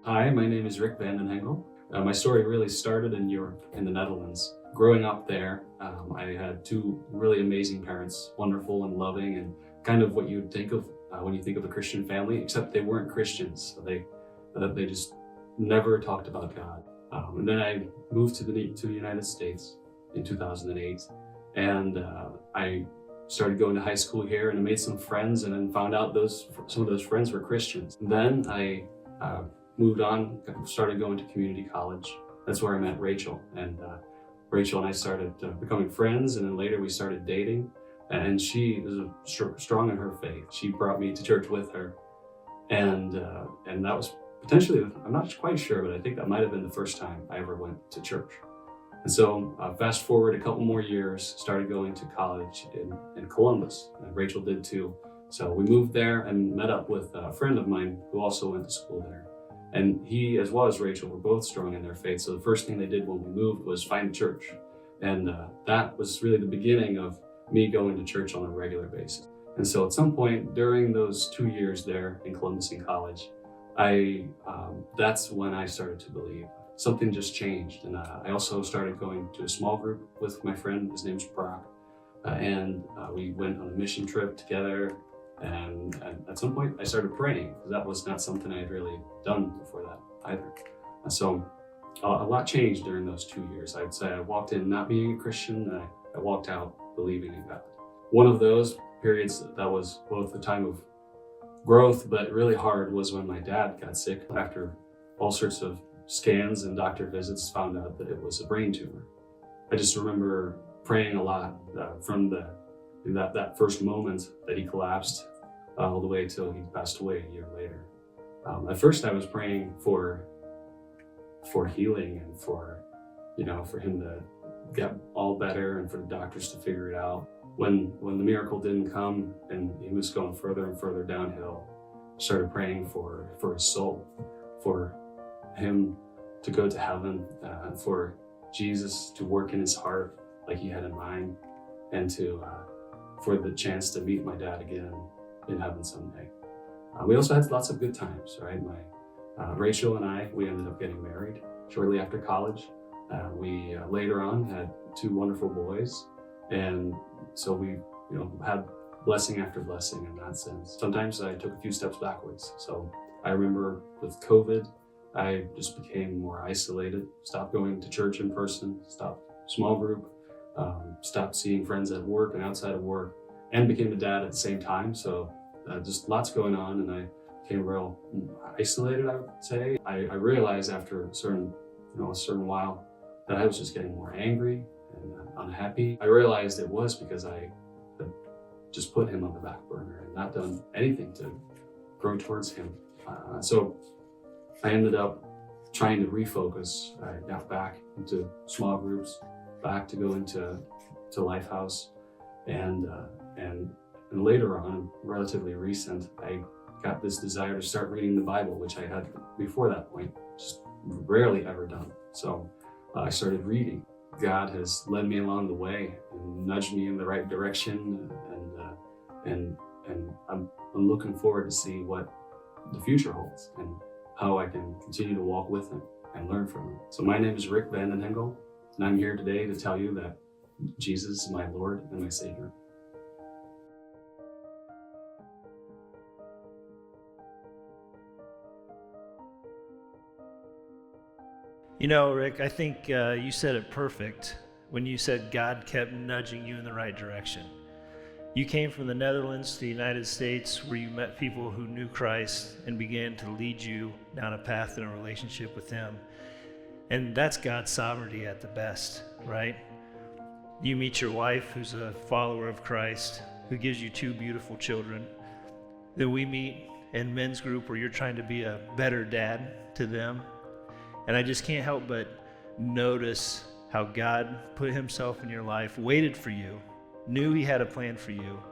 Hi, my name is Rick van den Hengel. My story really started in Europe, in the Netherlands. Growing up there, I had two really amazing parents, wonderful and loving, and kind of what you would think of when you think of a Christian family, except they weren't Christians. They just never talked about God. And then I moved to the United States in 2008, and I started going to high school here, and I made some friends, and then found out some of those friends were Christians. And then I moved on, started going to community college. That's where I met Rachel, and Rachel and I started becoming friends, and then later we started dating. And she was strong in her faith. She brought me to church with her, and that was potentially, I'm not quite sure, but I think that might have been the first time I ever went to church. And so fast forward a couple more years, started going to college in Columbus, and Rachel did too. So we moved there and met up with a friend of mine who also went to school there. And he, as well as Rachel, were both strong in their faith. So the first thing they did when we moved was find a church. And that was really the beginning of me going to church on a regular basis. And so at some point during those 2 years there in Columbus in college, that's when I started to believe. Something just changed. And I also started going to a small group with my friend. His name's Brock. And we went on a mission trip together. And at some point I started praying, because that was not something I had really done before that either. And so a lot changed during those 2 years. I'd say I walked in not being a Christian, and I walked out believing in God. One of those periods that was both a time of growth but really hard was when my dad got sick. After all sorts of scans and doctor visits, found out that it was a brain tumor. I just remember praying a lot from that first moment that he collapsed all the way till he passed away a year later. At first I was praying for healing and for him to get all better and for the doctors to figure it out. When the miracle didn't come and he was going further and further downhill, I started praying for his soul, for him to go to heaven, for Jesus to work in his heart like he had in mind, and for the chance to meet my dad again in heaven someday. We also had lots of good times, right? Rachel and we ended up getting married shortly after college. We later on had two wonderful boys, and so we had blessing after blessing in that sense. Sometimes I took a few steps backwards. So I remember with COVID, I just became more isolated, stopped going to church in person, stopped small group, stopped seeing friends at work and outside of work, and became a dad at the same time. So just lots going on, and I became real isolated, I would say. I realized after a certain while that I was just getting more angry and unhappy. I realized it was because I had just put him on the back burner and not done anything to grow towards him. So I ended up trying to refocus. I got back into small groups, back to go into Lifehouse, and later on, relatively recent, I got this desire to start reading the Bible, which I had before that point just rarely ever done. So I started reading. God has led me along the way and nudged me in the right direction, and I'm looking forward to see what the future holds and how I can continue to walk with him and learn from him. So my name is Rick van den Hengel, and I'm here today to tell you that Jesus is my Lord and my Savior. Rick, I think you said it perfect when you said God kept nudging you in the right direction. You came from the Netherlands to the United States, where you met people who knew Christ and began to lead you down a path in a relationship with him. And that's God's sovereignty at the best, right? You meet your wife, who's a follower of Christ, who gives you two beautiful children. Then we meet in men's group, where you're trying to be a better dad to them. And I just can't help but notice how God put himself in your life, waited for you, knew he had a plan for you,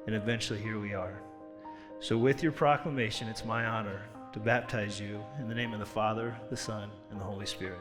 and eventually here we are. So with your proclamation, it's my honor to baptize you in the name of the Father, the Son, and the Holy Spirit.